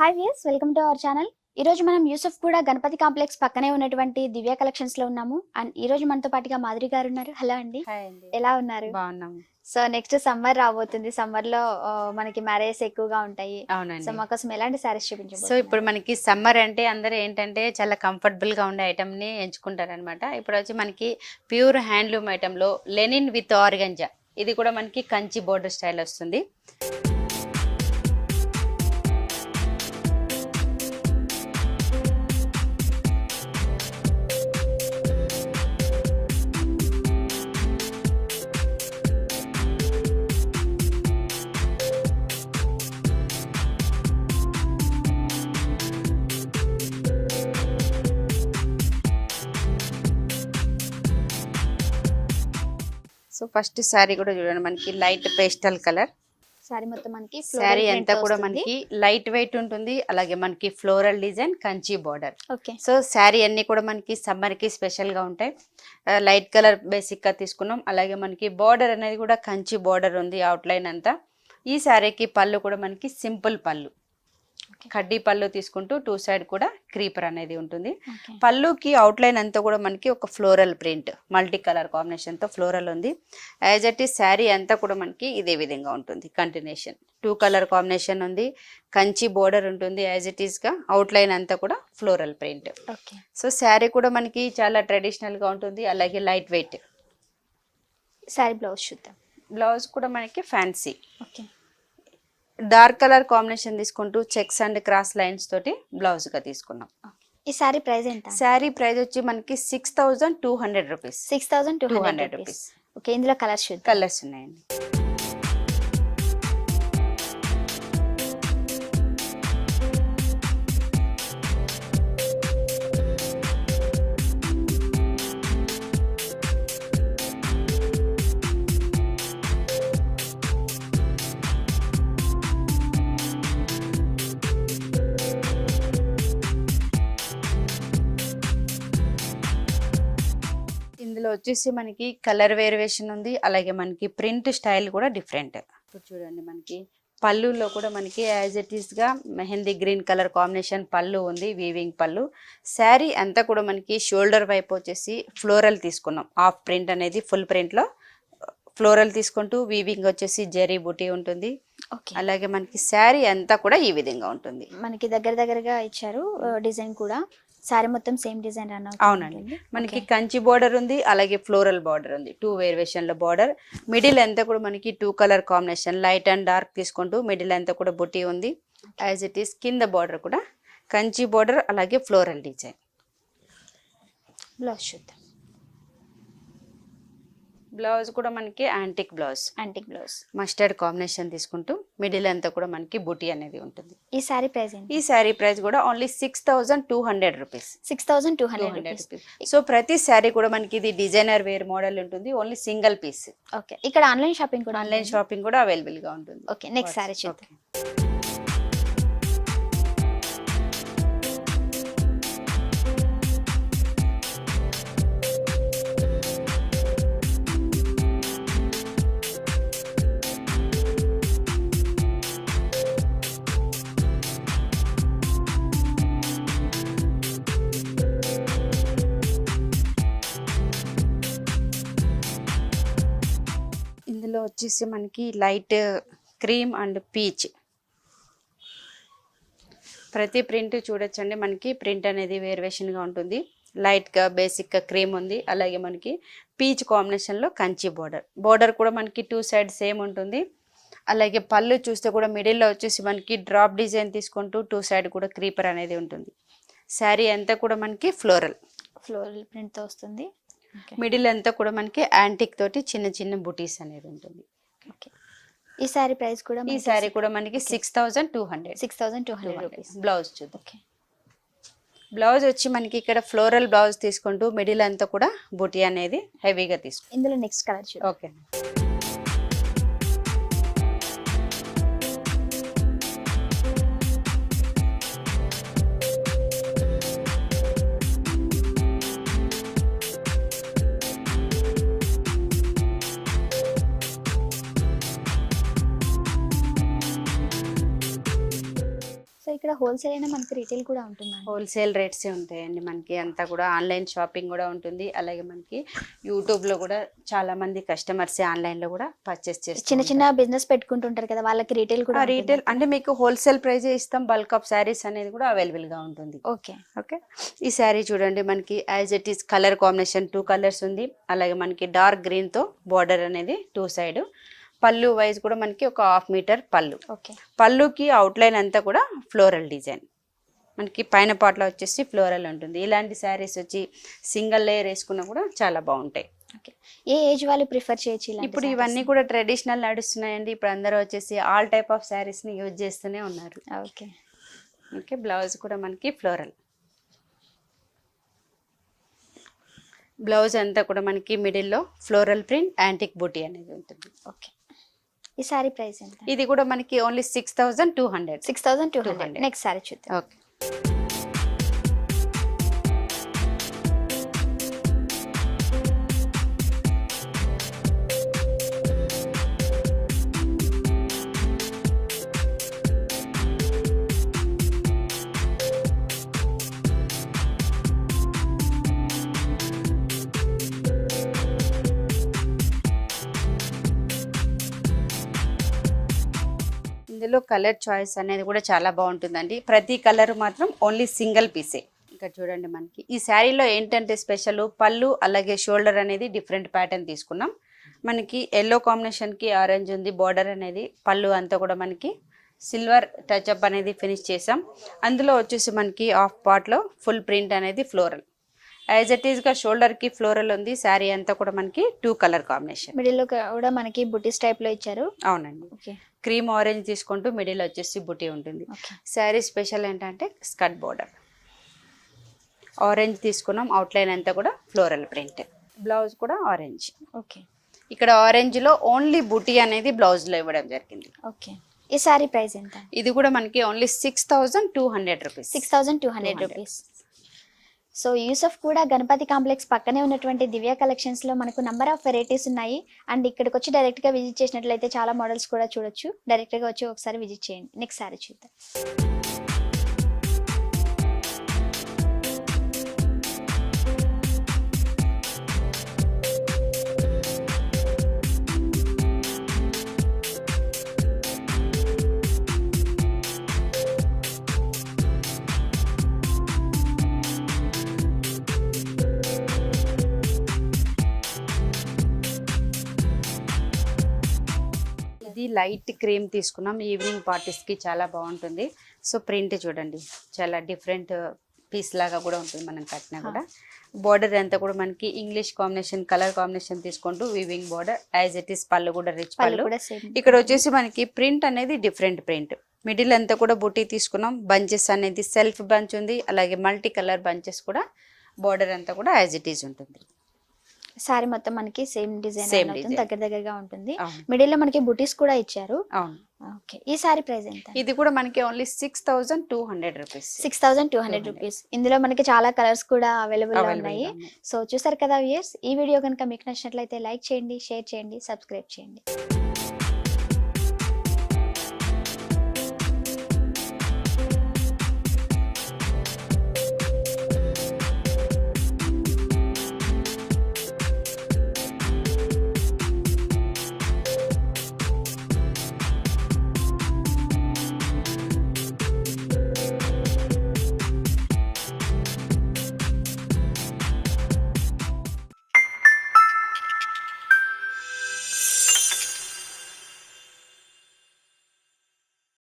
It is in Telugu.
Hi views, welcome to our channel. ఈ రోజు మనం యూసఫ్ కూడా గణపతి కాంప్లెక్స్ పక్కనే ఉన్నటువంటి దివ్య కలెక్షన్స్ లో ఉన్నాము. అండ్ ఈ రోజు మనతో పాటుగా మాధురి గారు ఉన్నారు. హలో అండి, హాయ్ అండి. ఎలా ఉన్నారు? బాగున్నాము. సో నెక్స్ట్ సమ్మర్ రాబోతుంది. సమ్మర్ లో మనకి మ్యారేజెస్ ఎక్కువగా ఉంటాయి. సో అవునండి. మా కోసం ఎలాంటి సారీస్ సో చూపించబోతున్నారు? ఇప్పుడు మనకి సమ్మర్ అంటే అందరూ ఏంటంటే చాలా కంఫర్టబుల్ గా ఉండే ఐటమ్ ని ఎంచుకుంటారు అనమాట. ఇప్పుడు వచ్చి మనకి ప్యూర్ హ్యాండ్లూమ్ ఐటమ్ లో లెనిన్ విత్ ఆర్గంజా, ఇది కూడా మనకి కంచి బోర్డర్ స్టైల్ వస్తుంది. సో ఫస్ట్ శారీ కూడా చూడండి, మనకి లైట్ పేస్టల్ కలర్ సారీ మొత్తం మనకి శారీ అంతా కూడా మనకి లైట్ వెయిట్ ఉంటుంది. అలాగే మనకి floral design, Kanchi border. Okay. So sari అన్ని కూడా మనకి సమ్మర్ కి స్పెషల్ గా ఉంటాయి. లైట్ కలర్ బేసిక్ గా తీసుకున్నాం. అలాగే మనకి బోర్డర్ అనేది కూడా కంచి బోర్డర్ ఉంది, అవుట్ లైన్ అంతా. ఈ శారీకి పళ్ళు కూడా మనకి సింపుల్ పళ్ళు, కడ్డీ పళ్ళు తీసుకుంటూ టూ సైడ్ కూడా క్రీపర్ అనేది ఉంటుంది. పళ్ళుకి అవుట్లైన్ అంతా కూడా మనకి ఒక floral print, multi colour combination తో ఫ్లోరల్ ఉంది. యాజ్ ఇట్ ఈస్ శారీ అంతా కూడా మనకి ఇదే విధంగా ఉంటుంది. కంటిన్యూషన్ టూ కలర్ కాంబినేషన్ ఉంది, కంచి బోర్డర్ ఉంటుంది. యాజ్ ఇట్ ఈస్ గా అవుట్లైన్ అంతా కూడా ఫ్లోరల్ ప్రింట్. సో శారీ కూడా మనకి చాలా ట్రెడిషనల్ గా ఉంటుంది. అలాగే లైట్ వెయిట్. సారీ బ్లౌజ్ చూద్దాం. బ్లౌజ్ కూడా మనకి fancy okay. Dark colour combination తీసుకుంటూ చెక్స్ అండ్ క్రాస్ లైన్స్ తోటి బ్లౌజ్ గా తీసుకున్నాం. ఈ సారీ ప్రైస్ ఎంత? శారీ ప్రైస్ వచ్చి మనకి 6200 రూపీస్. 6200 రూపీస్. ఓకే. ఇందులో కలర్స్ చూద్దాం. కలర్స్ ఉన్నాయండి. ఇందులో వచ్చేసి మనకి కలర్ వేరియేషన్ ఉంది. అలాగే మనకి ప్రింట్ స్టైల్ కూడా డిఫరెంట్. ఇప్పుడు చూడండి, మనకి పళ్ళులో కూడా మనకి యాజ్ ఇట్ ఈస్ గా మెహందీ గ్రీన్ కలర్ కాంబినేషన్ పళ్ళు ఉంది, వీవింగ్ పళ్ళు. శారీ అంతా కూడా మనకి షోల్డర్ వైపు వచ్చేసి ఫ్లోరల్ తీసుకున్నాం. హాఫ్ ప్రింట్ అనేది ఫుల్ ప్రింట్ లో ఫ్లోరల్ తీసుకుంటూ వీవింగ్ వచ్చేసి జరీ బుటీ ఉంటుంది. అలాగే మనకి శారీ అంతా కూడా ఈ విధంగా ఉంటుంది. మనకి దగ్గరగా ఇచ్చారు డిజైన్ కూడా. సారీ మొత్తం సేమ్ డిజైన్ రన్ అవుతుంది. అవునండి. మనకి కంచి బోర్డర్ ఉంది, అలాగే ఫ్లోరల్ బార్డర్ ఉంది. టూ వేరియేషన్ లో బార్డర్. మిడిల్ అంతా కూడా మనకి two colour combination light and dark తీసుకుంటూ మిడిల్ అంతా కూడా బుట్టి ఉంది. యాజ్ ఇట్ ఈస్ కింద బార్డర్ కూడా కంచి బార్డర్, అలాగే ఫ్లోరల్ డిజైన్. బ్లౌజ్ చూద్దాం. బ్లౌజ్ కూడా మనకి యాంటిక్ బ్లౌజ్, మస్టర్డ్ కాంబినేషన్ తీసుకుంటూ మిడిల్ అంతా కూడా మనకి బుటీ అనేది ఉంటుంది. ఈ సారీ ప్రైస్ ఏంటి? ఈ సారీ ప్రైస్ కూడా ఓన్లీ 6200 రూపీస్. 6200 రూపీస్. సో ప్రతి సారీ కూడా మనకి ఇది డిజైనర్ వేర్ మోడల్ ఉంటుంది. Only single piece. ఓకే. ఇక్కడ ఆన్లైన్ షాపింగ్ కూడా అవైలబుల్ గా ఉంటుంది. ఓకే. నెక్స్ట్ సారీ చూద్దాం. ఇందులో వచ్చేసి మనకి లైట్ క్రీమ్ అండ్ పీచ్. ప్రతి ప్రింట్ చూడొచ్చండి, మనకి ప్రింట్ అనేది వేరియేషన్ గా ఉంటుంది. లైట్ గా బేసిక్ గా క్రీమ్ ఉంది. అలాగే మనకి పీచ్ కాంబినేషన్ లో కంచి బోర్డర్ కూడా మనకి టూ సైడ్ సేమ్ ఉంటుంది. అలాగే పళ్ళు చూస్తే కూడా మిడిల్ లో వచ్చేసి మనకి డ్రాప్ డిజైన్ తీసుకుంటూ టూ సైడ్ కూడా క్రీపర్ అనేది ఉంటుంది. శారీ అంతా కూడా మనకి ఫ్లోరల్ ప్రింట్ తో వస్తుంది. మిడిల్ అంతా కూడా మనకి యాంటిక్ తోటి చిన్న చిన్న బుటీస్ అనేది ఉంటుంది. ఈ సారీ ప్రైస్ కూడా ఈ సారీ కూడా మనకి 6200 రూపీస్. బ్లౌజ్ చూద్దాం. బ్లౌజ్ వచ్చి మనకి ఇక్కడ ఫ్లోరల్ బ్లౌజ్ తీసుకుంటూ మిడిల్ అంతా కూడా బుటీ అనేది హెవీగా తీసుకుంటాం. ఇందులో నెక్స్ట్ కలర్ చూద్దాం. ఓకే. ఇక్కడ హోల్సేల్ అయినా మనకి రీటైల్ కూడా ఉంటుందా? హోల్సేల్ రేట్సే ఉంటాయండి మనకి. అంతా కూడా ఆన్లైన్ షాపింగ్ కూడా ఉంటుంది. అలాగే మనకి యూట్యూబ్లో కూడా చాలా మంది కస్టమర్స్ ఆన్లైన్లో కూడా పర్చేస్ చేస్తారు. చిన్న చిన్న బిజినెస్ పెట్టుకుంటుంటారు కదా, వాళ్ళకి రీటైల్ కూడా రీటైల్ అంటే మీకు హోల్సేల్ ప్రైజే ఇస్తాం. బల్క్ ఆఫ్ శారీస్ అనేది కూడా అవైలబుల్గా ఉంటుంది. ఓకే. ఓకే. ఈ శారీ చూడండి మనకి as it is colour combination 2 colours ఉంది. అలాగే మనకి డార్క్ గ్రీన్తో బార్డర్ అనేది 2 సైడ్. పళ్ళు వైజ్ కూడా మనకి ఒక 1/2 మీటర్ పళ్ళు. ఓకే. పళ్ళుకి అవుట్లైన్ అంతా కూడా ఫ్లోరల్ డిజైన్. మనకి పైన పాటలో వచ్చేసి ఫ్లోరల్ ఉంటుంది. ఇలాంటి శారీస్ వచ్చి సింగిల్ లేయర్ వేసుకున్నా కూడా చాలా బాగుంటాయి. ఓకే. ఏ ఏజ్ వాళ్ళు ప్రిఫర్ చేయొచ్చు? ఇప్పుడు ఇవన్నీ కూడా ట్రెడిషనల్ నడుస్తున్నాయండి. ఇప్పుడు అందరూ వచ్చేసి ఆల్ టైప్ ఆఫ్ శారీస్ని యూజ్ చేస్తూనే ఉన్నారు. ఓకే. ఓకే. బ్లౌజ్ కూడా మనకి ఫ్లోరల్. బ్లౌజ్ అంతా కూడా మనకి మిడిల్లో ఫ్లోరల్ ప్రింట్ యాంటిక్ బూటీ అనేది ఉంటుంది. ఓకే. ఈ సారీ ప్రైస్ ఎంత? ఇది కూడా మనకి ఓన్లీ 6200. 6200. నెక్స్ట్ సారీ చూద్దాం. ఓకే. ఇందులో కలర్ చాయిస్ అనేది కూడా చాలా బాగుంటుందండి. ప్రతి కలర్ మాత్రం ఓన్లీ సింగిల్ పీసే. ఇక్కడ చూడండి మనకి ఈ శారీలో ఏంటంటే స్పెషల్ పళ్ళు అలాగే షోల్డర్ అనేది డిఫరెంట్ ప్యాటర్న్ తీసుకున్నాం. మనకి ఎల్లో కాంబినేషన్కి ఆరెంజ్ ఉంది బార్డర్ అనేది. పళ్ళు అంతా కూడా మనకి సిల్వర్ టచ్అప్ అనేది ఫినిష్ చేసాం. అందులో వచ్చేసి మనకి హాఫ్ పార్ట్లో ఫుల్ ప్రింట్ అనేది ఫ్లోరల్. యాజ్ ఇట్ ఈస్గా షోల్డర్కి ఫ్లోరల్ ఉంది. శారీ అంతా కూడా మనకి 2 కలర్ కాంబినేషన్. మిడిల్లో కూడా మనకి బుటీస్ టైప్లో ఇచ్చారు. అవునండి. ఓకే. క్రీమ్ ఆరెంజ్ తీసుకుంటూ మిడిల్ వచ్చేసి బుటీ ఉంటుంది. శారీ స్పెషల్ ఏంటంటే స్కర్ట్ బోర్డర్ ఆరెంజ్ తీసుకున్నాం. అవుట్లైన్ అంతా కూడా ఫ్లోరల్ ప్రింట్. బ్లౌజ్ కూడా ఆరెంజ్. ఓకే. ఇక్కడ ఆరెంజ్లో ఓన్లీ బుటీ అనేది బ్లౌజ్లో ఇవ్వడం జరిగింది. ఓకే. ఈ సారీ ప్రైస్ ఎంత? ఇది కూడా మనకి only 6200 rupees. 6200 rupees. So Yusufguda Ganapathi complex పక్కనే ఉన్నటువంటి దివ్య కలెక్షన్స్లో మనకు నంబర్ ఆఫ్ వెరైటీస్ ఉన్నాయి. అండ్ ఇక్కడికి వచ్చి డైరెక్ట్గా విజిట్ చేసినట్లయితే చాలా మోడల్స్ కూడా చూడొచ్చు. డైరెక్ట్గా వచ్చి ఒకసారి విజిట్ చేయండి. నెక్స్ట్ సారీ చూద్దాం. ఇది లైట్ క్రీమ్ తీసుకున్నాం. ఈవినింగ్ పార్టీస్కి చాలా బాగుంటుంది. సో ప్రింట్ చూడండి చాలా డిఫరెంట్ పీస్ లాగా కూడా ఉంటుంది. మనం కట్టినా కూడా బార్డర్ అంతా కూడా మనకి ఇంగ్లీష్ కాంబినేషన్ కలర్ కాంబినేషన్ తీసుకుంటూ weaving border. As it is పళ్ళు కూడా రిచ్ పళ్ళు. ఇక్కడ వచ్చేసి మనకి ప్రింట్ అనేది డిఫరెంట్ ప్రింట్. మిడిల్ అంతా కూడా బుటీ తీసుకున్నాం. బంచెస్ అనేది సెల్ఫ్ బంచ్ ఉంది. అలాగే మల్టీ కలర్ బంచెస్ కూడా బార్డర్ అంతా కూడా యాజ్ ఇట్ ఈస్ ఉంటుంది. సారీ మొత్తం మనకి సేమ్ డిజైన్ దగ్గర దగ్గరగా ఉంటుంది. మిడిల్ లో మనకి బుటీస్ కూడా ఇచ్చారు. అవును. ఓకే. ఈ సారీ ప్రైస్ ఎంత? ఇది కూడా మనకి ఓన్లీ 6200 రూపీస్. 6200 రూపీస్. ఇందులో మనకి చాలా కలర్స్ కూడా అవైలబుల్ గా ఉన్నాయి. సో చూసారు కదా వ్యూయర్స్, ఈ వీడియో కనుక మీకు నచ్చినట్లయితే లైక్ చేయండి, షేర్ చేయండి, సబ్స్క్రైబ్ చేయండి.